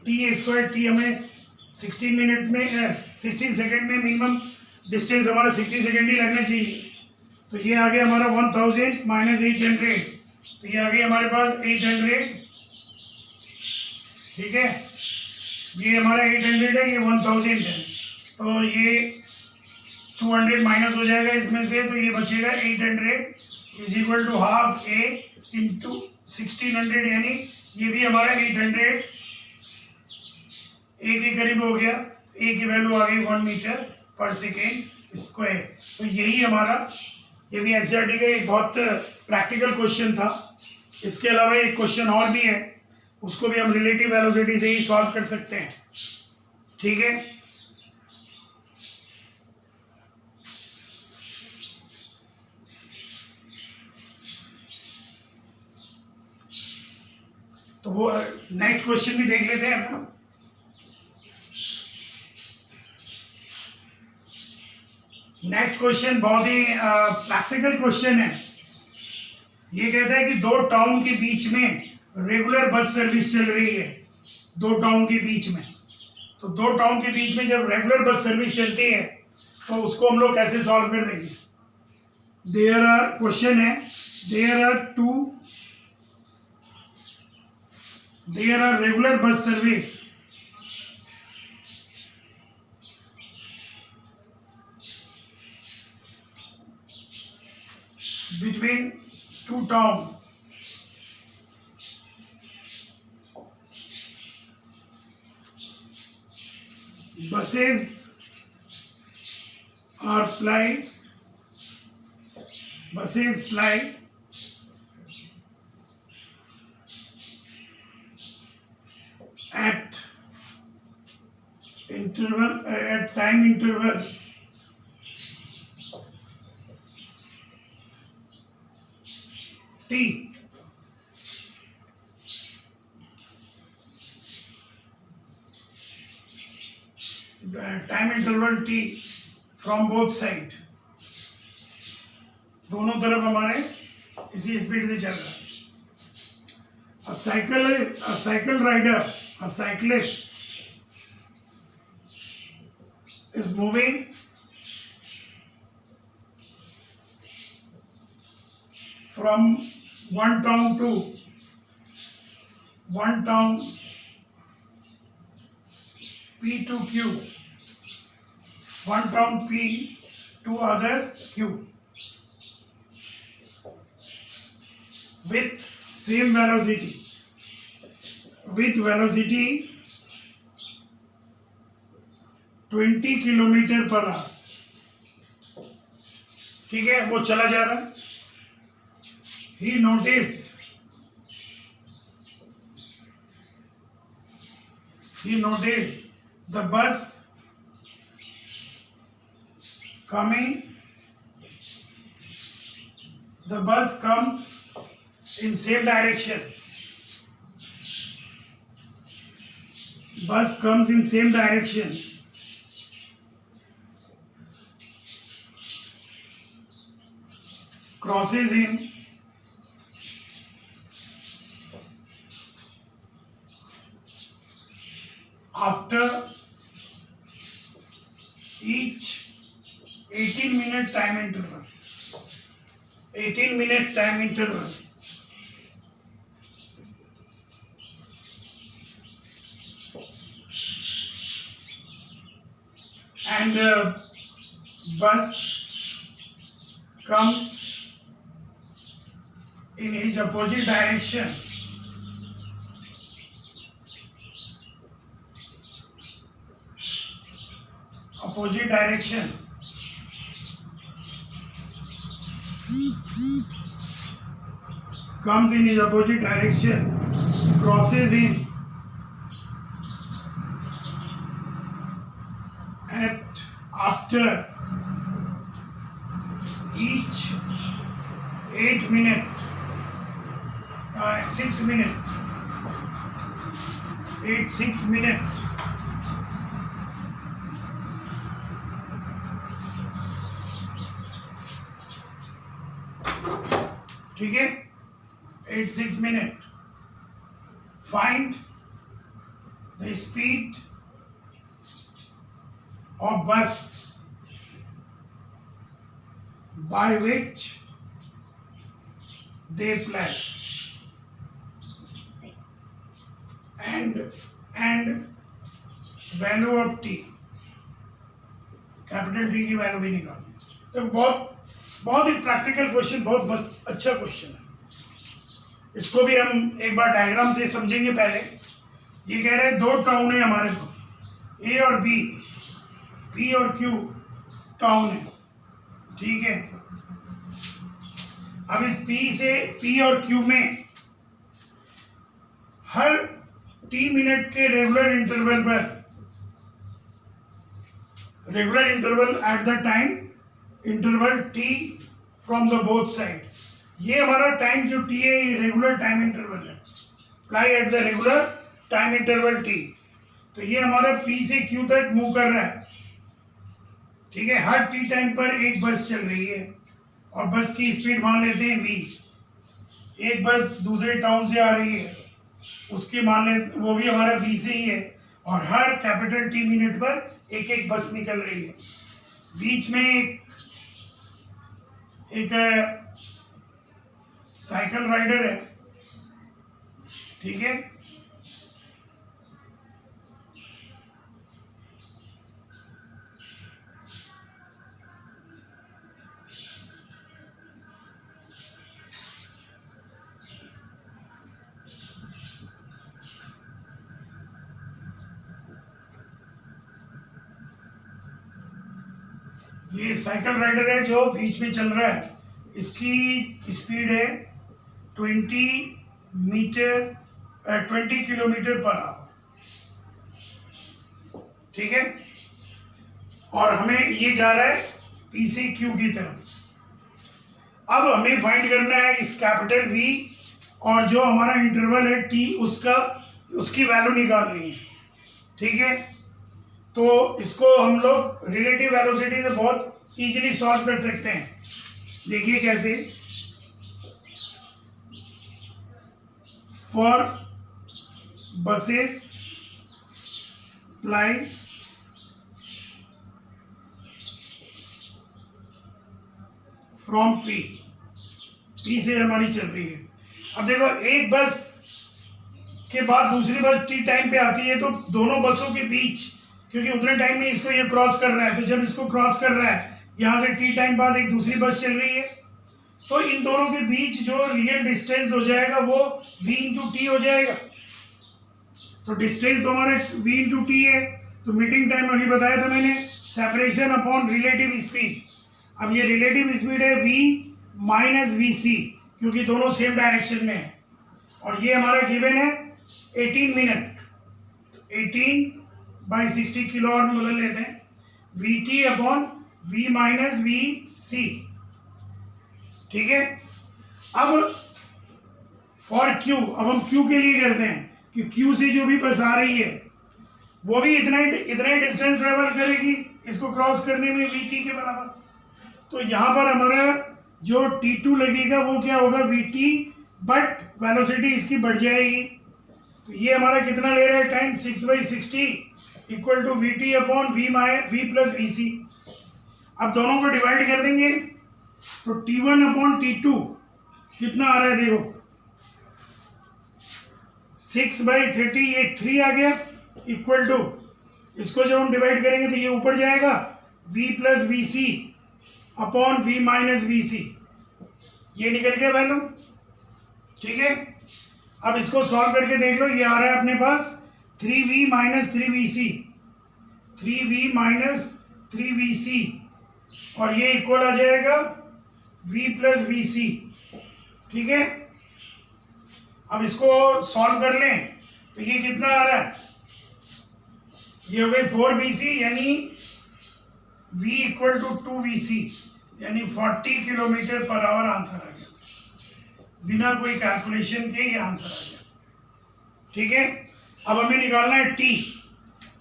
t square. T हमें 16 मिनट में 60 सेकेंड में मिनिमम डिस्टेंस हमारा 60 सेकेंड ही लगना चाहिए. तो ये आ गया हमारा 1000 माइनस 800, तो ये आ गया हमारे पास 800, ठीक है। ये हमारा 800 है, ये 1000 है, तो ये 200 माइनस हो जाएगा इसमें से, तो ये बचेगा 800 is equal to half a into 1600, यानी ये भी हमारा 800 ए के करीब हो गया। ए की वैल्यू आ गई 1 मीटर पर सेकेंड स्क्वायर। तो यही हमारा, ये भी एनसीईआरटी का एक बहुत प्रैक्टिकल क्वेश्चन था। इसके अलावा एक क्वेश्चन और भी है, उसको भी हम रिलेटिव वेलोसिटी से ही सॉल्व कर सकते हैं, ठीक है। तो वो नेक्स्ट क्वेश्चन भी देख लेते हैं ना। नेक्स्ट क्वेश्चन बहुत ही प्रैक्टिकल क्वेश्चन है। ये कहता है कि दो टाउन के बीच में रेगुलर बस सर्विस चल रही है, दो टाउन के बीच में। तो दो टाउन के बीच में जब रेगुलर बस सर्विस चलती है तो उसको हम लोग कैसे सॉल्व कर देंगे। देयर आर, क्वेश्चन है, there are regular bus service between two towns. Buses are plied at time interval T. Time interval T from both side, दोनों तरफ हमारे इसी स्पीड से चल रहा है। A cycle rider, a cyclist is moving from one town P to Q, one town P to other Q with same velocity, with velocity 20 kilometre per hour, ठीक है। वो चला जा रहा है। He noticed the bus comes in same direction. Bus comes in same direction. Crosses him. After each 18-minute time interval. 18-minute time interval. And bus comes in his opposite direction. Opposite direction. Comes in his opposite direction, crosses him after each 8 minute, 6 minute, 6 minute. ठीक है, 8-6 minute. Find the speed of bus by which they play and value of t, capital T की वैल्यू भी निकालनी। तो बहुत ही प्रैक्टिकल क्वेश्चन, बहुत बस अच्छा क्वेश्चन है। इसको भी हम एक बार डायग्राम से समझेंगे। पहले ये कह रहे हैं दो टाउन है हमारे को, ए और बी, पी और क्यू टाउन है, ठीक है। अब इस पी और क्यू में हर 3 मिनट के regular interval at the time interval T from the both side, ये हमारा टाइम जो टी है ये रेगुलर टाइम इंटरवल है, apply at the regular time interval T. तो ये हमारा पी से क्यू तक मूव कर रहा है, ठीक है। हर टी टाइम पर एक बस चल रही है और बस की स्पीड मान लेते हैं v। एक बस दूसरे टाउन से आ रही है, उसकी मान ले वो भी हमारा v से ही है, और हर कैपिटल टी मिनट पर एक एक बस निकल रही है। बीच में एक साइकिल राइडर है, ठीक है। ये साइकिल राइडर है जो बीच में चल रहा है, इसकी स्पीड है 20 किलोमीटर पर आवर, ठीक है। और हमें ये जा रहा है पी से क्यू की तरफ। अब हमें फाइंड करना है इस कैपिटल वी और जो हमारा इंटरवल है टी उसकी वैल्यू निकालनी है, ठीक है। तो इसको हम लोग रिलेटिव वेलोसिटी से बहुत इजीली सॉल्व कर सकते हैं। देखिए कैसे, for buses ply from P से हमारी चल रही है। अब देखो एक बस के बाद दूसरी बस टी टाइम पे आती है, तो दोनों बसों के बीच, क्योंकि उतने टाइम में इसको ये क्रॉस कर रहा है, तो जब इसको क्रॉस कर रहा है यहाँ से टी टाइम बाद एक दूसरी बस चल रही है, तो इन दोनों के बीच जो रियल डिस्टेंस हो जाएगा वो v इंटू टी हो जाएगा। तो डिस्टेंस तो हमारा v इंटू टी है, तो मीटिंग टाइम अभी बताया था मैंने, सेपरेशन अपॉन रिलेटिव स्पीड। अब ये रिलेटिव स्पीड है v माइनस वी सी, क्योंकि दोनों सेम डायरेक्शन में है, और ये हमारा गिवन है 18 मिनट, 18/60 किलो आवर में बदल लेते हैं, V T upon v minus V C, ठीक है। अब फॉर q, अब हम q के लिए करते हैं कि q से जो भी बस आ रही है वो भी इतना ही डिस्टेंस ट्रेवल करेगी इसको क्रॉस करने में vt के बराबर। तो यहाँ पर हमारा जो t2 लगेगा वो क्या होगा vt, बट वेलोसिटी इसकी बढ़ जाएगी। तो ये हमारा कितना ले रहा है time, 6/60 equal to vt upon v plus V C. अब दोनों को डिवाइड कर देंगे तो t1 अपॉन t2 कितना आ रहा है, देखो 6/30, ये 3 आ गया, इक्वल टू, इसको जब हम डिवाइड करेंगे तो ये ऊपर जाएगा v plus V C upon v minus V C, ये निकल गया वैल्यू, ठीक है। अब इसको सॉल्व करके देख लो, ये आ रहा है अपने पास 3v minus 3vc, 3v minus 3vc, और ये इक्वल आ जाएगा v प्लस वी सी, ठीक है। अब इसको सॉल्व कर लें तो ये कितना आ रहा है, ये हो गई 4vc, यानी v इक्वल टू 2vc, यानी 40 किलोमीटर पर आवर आंसर आ गया, बिना कोई कैलकुलेशन के ये आंसर आ गया, ठीक है। अब हमें निकालना है t,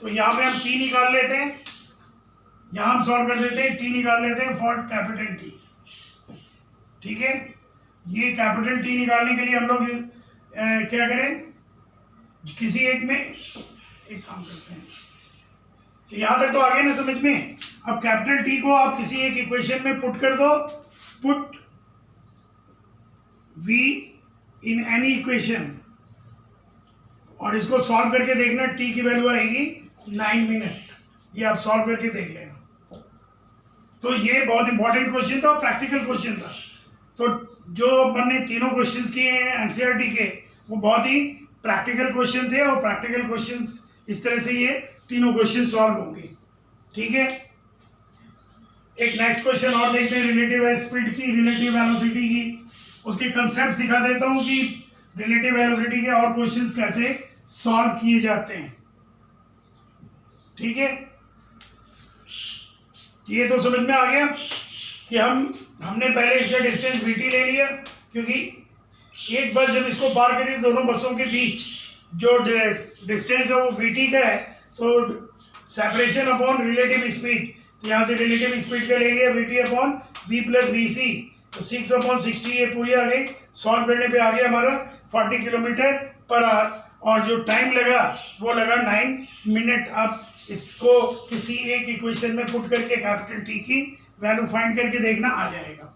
तो यहाँ पे हम t निकाल लेते हैं, यहाँ हम सॉल्व कर देते हैं, t निकाल लेते हैं फॉर कैपिटल T, ठीक है। ये कैपिटल T निकालने के लिए हम लोग क्या करें, किसी एक में एक काम करते हैं। तो यहाँ तक तो आ गया ना समझ में। अब कैपिटल T को आप किसी एक इक्वेशन में पुट कर दो, put v in any equation और इसको सॉल्व करके देखना, t की वैल्यू आएगी 9 मिनट। ये आप सॉल्व करके देख लेना। तो ये बहुत इंपॉर्टेंट क्वेश्चन था और प्रैक्टिकल क्वेश्चन था। तो जो अपन ने तीनों क्वेश्चंस किए हैं एनसीईआरटी के, वो बहुत ही प्रैक्टिकल क्वेश्चन थे और प्रैक्टिकल क्वेश्चंस इस तरह से ये तीनों क्वेश्चन सॉल्व होंगे। ठीक है, एक नेक्स्ट क्वेश्चन और देखते हैं रिलेटिव स्पीड की, रिलेटिव वेलोसिटी की। उसके कंसेप्ट सिखा देता हूं कि रिलेटिव वेलोसिटी के और क्वेश्चंस कैसे सॉल्व किए जाते हैं। ठीक है, ये तो समझ में आ गया कि हमने पहले इसका डिस्टेंस vt ले लिया, क्योंकि एक बस जब इसको पार करी दोनों बसों के बीच जो डिस्टेंस है वो vt का है, तो सेपरेशन अपॉन रिलेटिव स्पीड, यहाँ से रिलेटिव स्पीड का ले लिया vt upon v plus V C, तो 6/60 ये पूरी आ गई। सॉल्व करने पे आ गया हमारा 40 किलोमीटर पर आवर और जो टाइम लगा वो लगा 9 मिनट। अब इसको किसी एक इक्वेशन में पुट करके कैपिटल टी की वैल्यू फाइंड करके देखना आ जाएगा।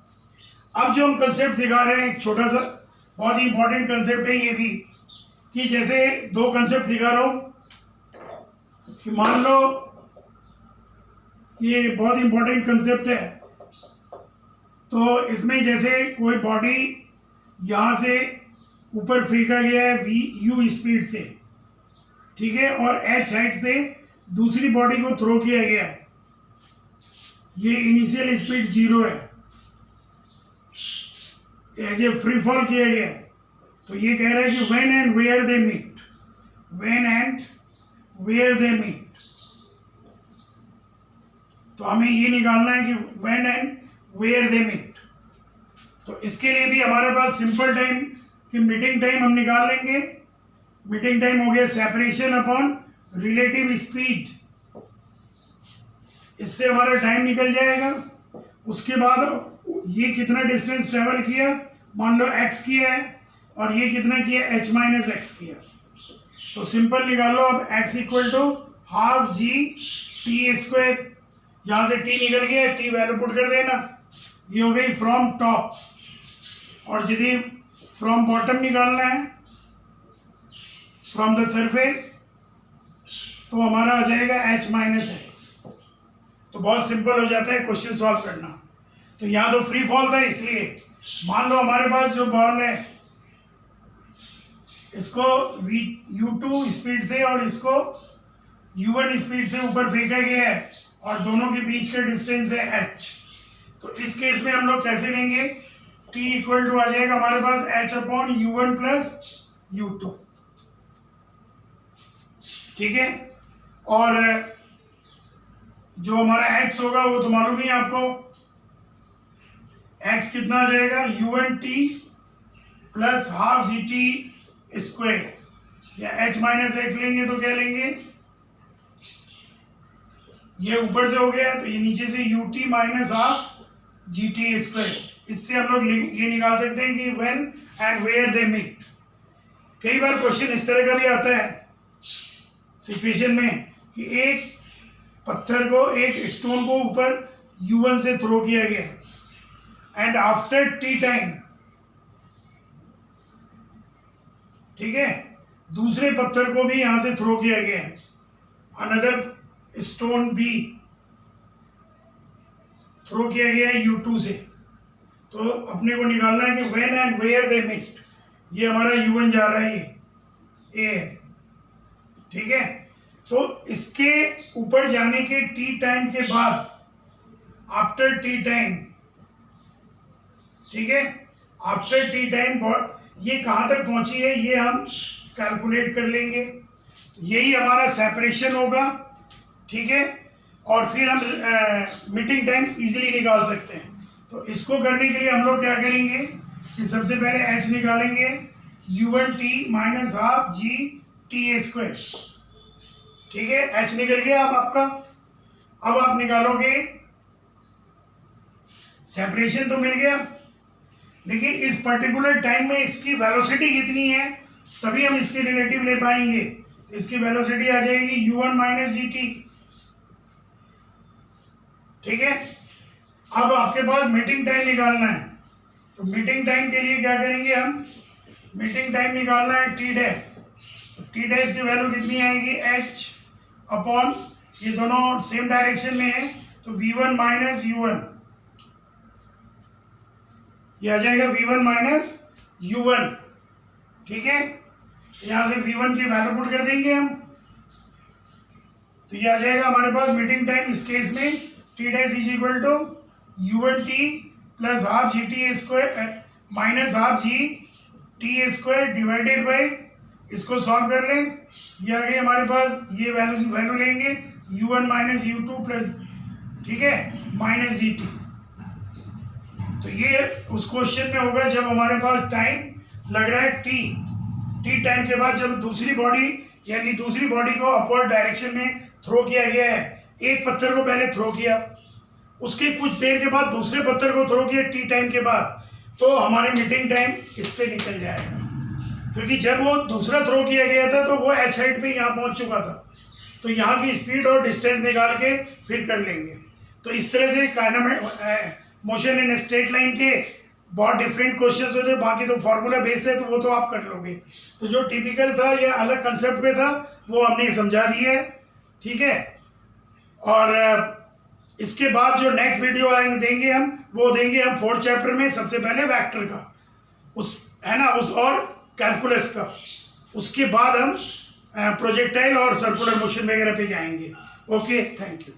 अब जो हम कंसेप्ट दिखा रहे हैं, एक छोटा सा बहुत ही इंपॉर्टेंट कंसेप्ट है ये भी, कि जैसे दो कंसेप्ट दिखा रहा हूं कि मान लो ये बहुत इंपॉर्टेंट कंसेप्ट है। तो इसमें जैसे कोई बॉडी यहां से ऊपर फेंका गया है v u स्पीड से, ठीक है, और h हाइट से दूसरी बॉडी को थ्रो किया गया है। ये इनिशियल स्पीड 0 है, एज ए फ्री फॉल किया गया। तो ये कह रहा है कि when and where they meet, when and where they meet. तो हमें ये निकालना है कि when and where they meet. तो इसके लिए भी हमारे पास सिंपल टाइम कि मीटिंग टाइम हम निकाल लेंगे। मीटिंग टाइम हो गया सेपरेशन अपॉन रिलेटिव स्पीड, इससे हमारा टाइम निकल जाएगा। उसके बाद ये कितना डिस्टेंस ट्रेवल किया, मान लो x किया है और ये कितना किया, h माइनस एक्स किया। तो सिंपल निकाल लो अब x equal to half g t square. यहां से t निकल गया, t वैल्यू पुट कर देना। ये हो गई फ्रॉम टॉप, और यदि फ्रॉम बॉटम निकालना है, फ्रॉम द सरफेस, तो हमारा आ जाएगा h माइनस एक्स। तो बहुत सिंपल हो जाता है क्वेश्चन सॉल्व करना। तो यहाँ तो फ्री फॉल था, इसलिए मान लो हमारे पास जो बॉल है इसको u2 स्पीड से और इसको u1 स्पीड से ऊपर फेंका गया है और दोनों के बीच का डिस्टेंस है h। तो इस केस में हम लोग कैसे लेंगे, t इक्वल टू आ जाएगा हमारे पास h upon u1 plus u2। ठीक है, और जो हमारा x होगा वो तो मालूम ही आपको, x कितना आ जाएगा, u1t plus half g t square, या h माइनस एक्स लेंगे तो क्या लेंगे, ये ऊपर से हो गया तो ये नीचे से ut minus half g t square. इससे हम लोग ये निकाल सकते हैं कि when and where they meet. कई बार क्वेश्चन इस तरह का भी आता है सिचुएशन में कि एक पत्थर को, एक स्टोन को ऊपर u1 से थ्रो किया गया एंड आफ्टर टी टाइम, ठीक है, दूसरे पत्थर को भी यहां से थ्रो किया गया है, अनदर स्टोन भी थ्रो किया गया है u2 से। तो अपने को निकालना है कि when and where they meet. ये हमारा u1 जा रहा है, ये a है, ठीक है। तो इसके ऊपर जाने के टी टाइम के बाद, आफ्टर टी टाइम, ठीक है, आफ्टर टी टाइम ये कहां तक पहुंची है ये हम कैलकुलेट कर लेंगे। यही हमारा सेपरेशन होगा, ठीक है, और फिर हम मीटिंग टाइम इजीली निकाल सकते हैं। तो इसको करने के लिए हम लोग क्या करेंगे कि सबसे पहले h निकालेंगे, u1t minus half g t square, ठीक है, h निकल गया अब आपका। अब आप निकालोगे, सेपरेशन तो मिल गया, लेकिन इस पर्टिकुलर टाइम में इसकी वेलोसिटी कितनी है तभी हम इसके रिलेटिव ले पाएंगे। इसकी वेलोसिटी आ जाएगी u1 माइनस जी टी, ठीक है। अब आपके पास मीटिंग टाइम निकालना है, तो मीटिंग टाइम के लिए क्या करेंगे हम, मीटिंग टाइम निकालना है टी डैश, तो टी डैश की वैल्यू कितनी आएगी, एच अपॉन, ये दोनों सेम डायरेक्शन में है तो v1 माइनस u1, ये आ जाएगा v1 माइनस u1, ठीक है। यहाँ से v1 की वैल्यू पुट कर देंगे हम, तो ये आ जाएगा हमारे पास मीटिंग टाइम इस केस में t dash is equal to u1 t plus half g t square minus half g t square divided by, इसको सॉल्व कर लें, ये आ गई हमारे पास, ये वैल्यू लेंगे u1 माइनस u2 प्लस, ठीक है, माइनस जी टी। तो ये उस क्वेश्चन में होगा जब हमारे पास टाइम लग रहा है टी टाइम के बाद जब दूसरी बॉडी यानी दूसरी बॉडी को अपवर्ड डायरेक्शन में थ्रो किया गया है, एक पत्थर को पहले थ्रो किया, उसके कुछ देर के बाद दूसरे पत्थर को थ्रो किया टी टाइम के बाद, तो हमारे मीटिंग टाइम इससे निकल जाएगा, क्योंकि जब वो दूसरा थ्रो किया गया था तो वो एच हाइट पे यहाँ पहुँच चुका था, तो यहाँ की स्पीड और डिस्टेंस निकाल के फिर कर लेंगे। तो इस तरह से kinematic motion in straight line के बहुत डिफरेंट क्वेश्चंस होते हैं, बाकी तो फार्मूला बेस है तो वो तो आप कर लोगे, तो जो टिपिकल था या अलग कंसेप्ट पे था वो हमने समझा दिया है, ठीक है। और इसके बाद जो नेक्स्ट वीडियो देंगे हम, वो देंगे हम 4th चैप्टर में सबसे पहले वेक्टर का, उस है ना, उस और कैलकुलस का, उसके बाद हम प्रोजेक्टाइल और सर्कुलर मोशन वगैरह पे जाएंगे। Okay, thank you.